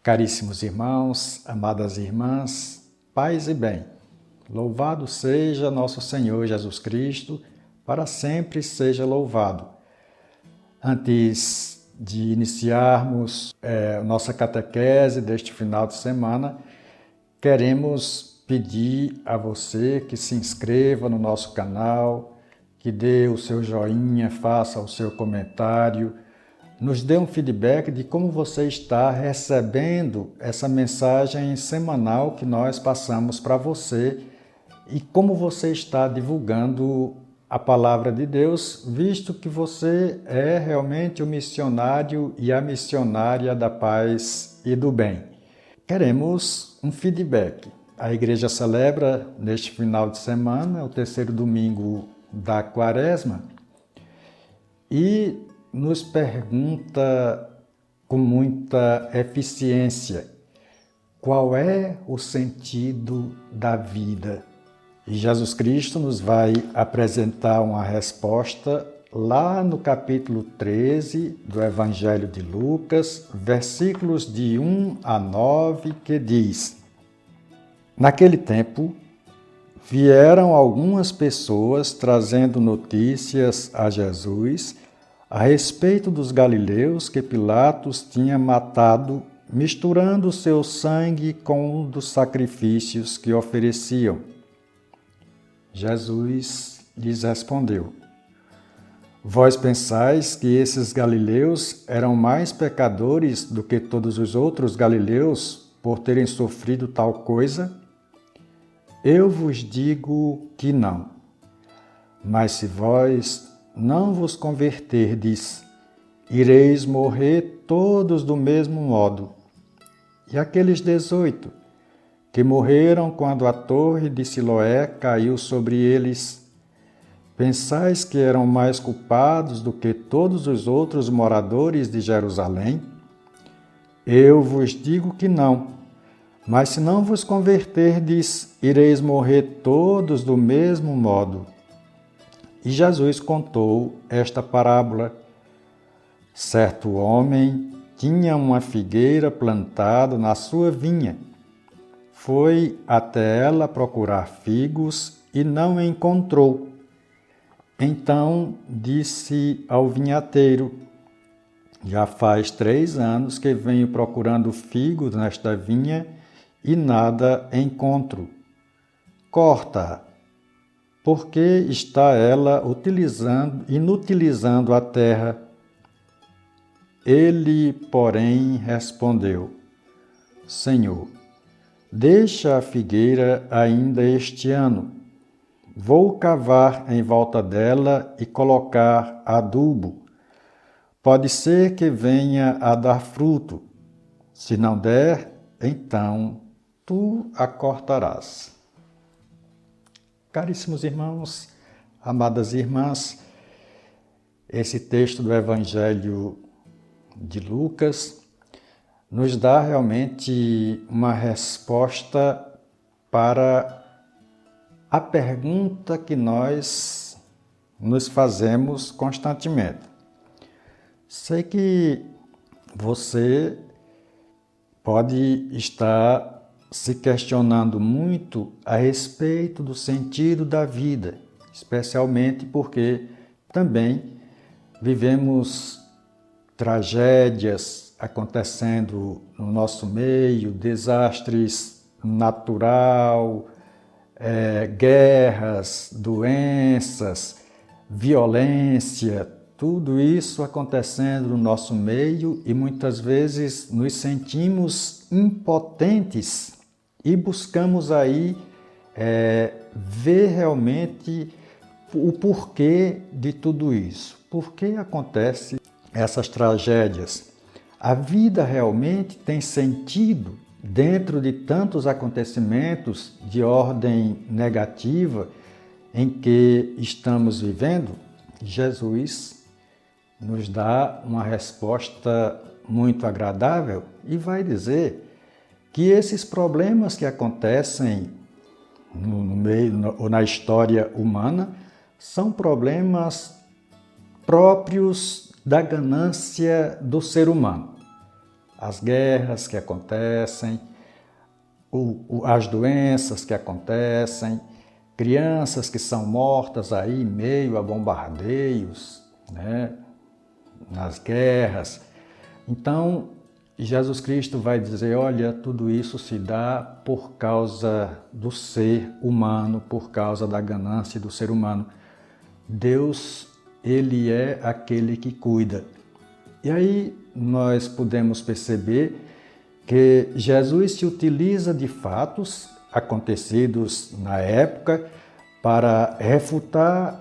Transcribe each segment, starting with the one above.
Caríssimos irmãos, amadas irmãs, paz e bem. Louvado seja nosso Senhor Jesus Cristo, para sempre seja louvado. Antes de iniciarmos nossa catequese deste final de semana, queremos pedir a você que se inscreva no nosso canal, que dê o seu joinha, faça o seu comentário, nos dê um feedback de como você está recebendo essa mensagem semanal que nós passamos para você e como você está divulgando a palavra de Deus, visto que você é realmente o missionário e a missionária da paz e do bem. Queremos um feedback. A igreja celebra neste final de semana o terceiro domingo da Quaresma e nos pergunta com muita eficiência qual é o sentido da vida. E Jesus Cristo nos vai apresentar uma resposta lá no capítulo 13 do Evangelho de Lucas, versículos de 1 a 9, que diz: Naquele tempo, vieram algumas pessoas trazendo notícias a Jesus a respeito dos galileus que Pilatos tinha matado, misturando seu sangue com um dos sacrifícios que ofereciam. Jesus lhes respondeu: Vós pensais que esses galileus eram mais pecadores do que todos os outros galileus por terem sofrido tal coisa? Eu vos digo que não. Mas se vós não vos converterdes, ireis morrer todos do mesmo modo. E aqueles 18, que morreram quando a torre de Siloé caiu sobre eles, pensais que eram mais culpados do que todos os outros moradores de Jerusalém? Eu vos digo que não. Mas se não vos converterdes, ireis morrer todos do mesmo modo. E Jesus contou esta parábola. Certo homem tinha uma figueira plantada na sua vinha. Foi até ela procurar figos e não encontrou. Então disse ao vinhateiro: Já faz 3 anos que venho procurando figos nesta vinha e nada encontro. Corta-a, porque está ela inutilizando a terra. Ele, porém, respondeu: Senhor, deixa a figueira ainda este ano. Vou cavar em volta dela e colocar adubo. Pode ser que venha a dar fruto. Se não der, então tu a cortarás. Caríssimos irmãos, amadas irmãs, esse texto do Evangelho de Lucas nos dá realmente uma resposta para a pergunta que nós nos fazemos constantemente. Sei que você pode estar se questionando muito a respeito do sentido da vida, especialmente porque também vivemos tragédias acontecendo no nosso meio, desastres naturais, guerras, doenças, violência, tudo isso acontecendo no nosso meio e muitas vezes nos sentimos impotentes e buscamos aí ver realmente o porquê de tudo isso. Por que acontecem essas tragédias? A vida realmente tem sentido dentro de tantos acontecimentos de ordem negativa em que estamos vivendo? Jesus nos dá uma resposta muito agradável e vai dizer que esses problemas que acontecem no meio ou na história humana são problemas próprios da ganância do ser humano. as guerras que acontecem, as doenças que acontecem, crianças que são mortas aí em meio a bombardeios, né, nas guerras. Então, Jesus Cristo vai dizer, olha, tudo isso se dá por causa do ser humano, por causa da ganância do ser humano. Deus, Ele é aquele que cuida. E aí nós podemos perceber que Jesus se utiliza de fatos acontecidos na época para refutar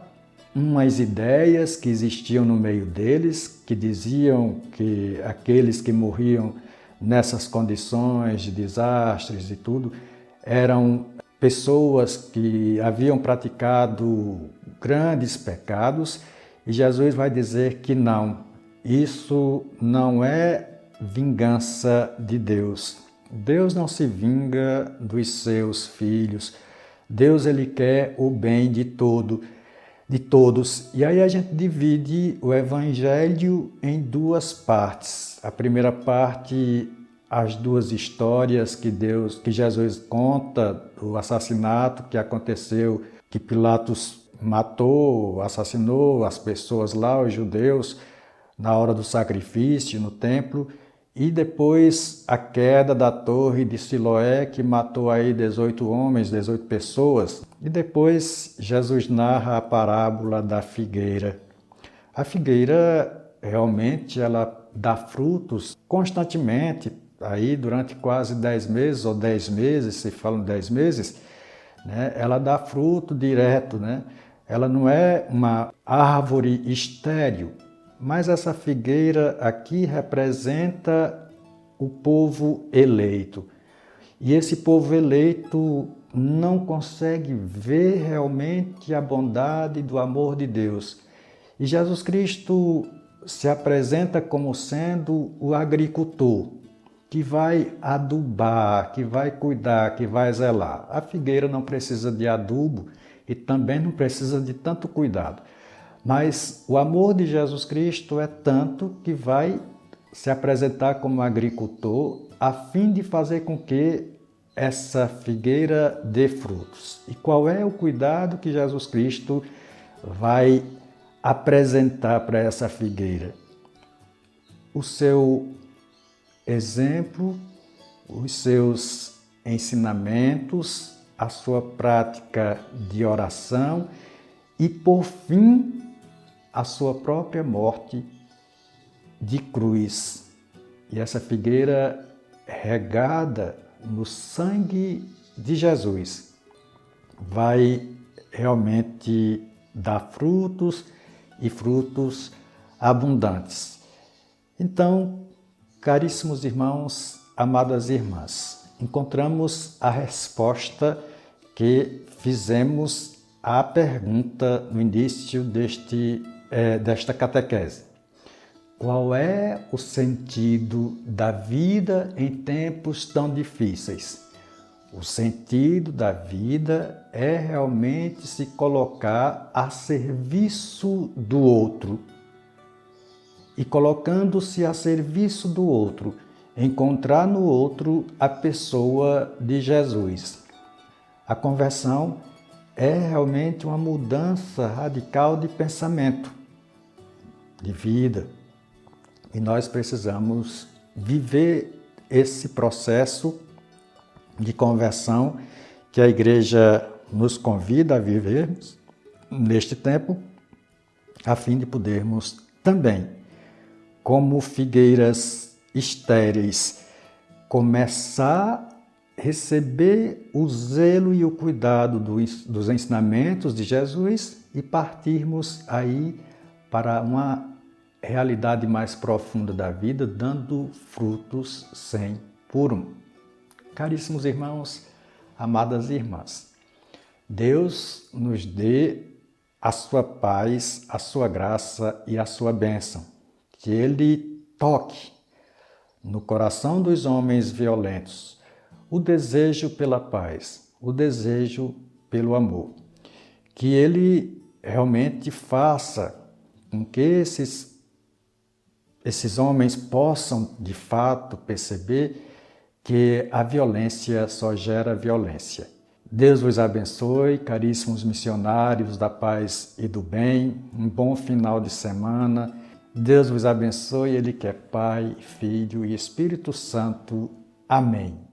umas ideias que existiam no meio deles, que diziam que aqueles que morriam nessas condições de desastres e tudo, eram pessoas que haviam praticado grandes pecados, e Jesus vai dizer que não, isso não é vingança de Deus. Deus não se vinga dos seus filhos. Deus, ele quer o bem de todos. E aí a gente divide o Evangelho em duas partes. A primeira parte, as duas histórias que Jesus conta do assassinato que aconteceu, que Pilatos matou, assassinou as pessoas lá, os judeus, na hora do sacrifício no templo, e depois a queda da torre de Siloé, que matou aí 18 homens, 18 pessoas. E depois Jesus narra a parábola da figueira. A figueira realmente ela dá frutos constantemente, aí durante quase 10 meses, ou 10 meses, se falam 10 meses, né? Ela dá fruto direto, né? Ela não é uma árvore estéril, mas essa figueira aqui representa o povo eleito. E esse povo eleito não consegue ver realmente a bondade do amor de Deus. E Jesus Cristo se apresenta como sendo o agricultor, que vai adubar, que vai cuidar, que vai zelar. A figueira não precisa de adubo e também não precisa de tanto cuidado. Mas o amor de Jesus Cristo é tanto que vai se apresentar como agricultor a fim de fazer com que essa figueira dê frutos. E qual é o cuidado que Jesus Cristo vai apresentar para essa figueira? O seu exemplo, os seus ensinamentos, a sua prática de oração e, por fim, a sua própria morte de cruz. E essa figueira regada no sangue de Jesus vai realmente dar frutos e frutos abundantes. Então, caríssimos irmãos, amadas irmãs, encontramos a resposta que fizemos à pergunta no início desta catequese. Qual é o sentido da vida em tempos tão difíceis? O sentido da vida é realmente se colocar a serviço do outro. E colocando-se a serviço do outro, encontrar no outro a pessoa de Jesus. A conversão é realmente uma mudança radical de pensamento, de vida. E nós precisamos viver esse processo de conversão que a Igreja nos convida a vivermos neste tempo, a fim de podermos também, como figueiras estéreis, começar a receber o zelo e o cuidado dos ensinamentos de Jesus e partirmos aí para uma realidade mais profunda da vida, dando frutos 100 por 1. Caríssimos irmãos, amadas irmãs, Deus nos dê a sua paz, a sua graça e a sua bênção. Que Ele toque no coração dos homens violentos o desejo pela paz, o desejo pelo amor. Que Ele realmente faça com que esses esses homens possam, de fato, perceber que a violência só gera violência. Deus vos abençoe, caríssimos missionários da paz e do bem. Um bom final de semana. Deus vos abençoe, Ele que é Pai, Filho e Espírito Santo. Amém.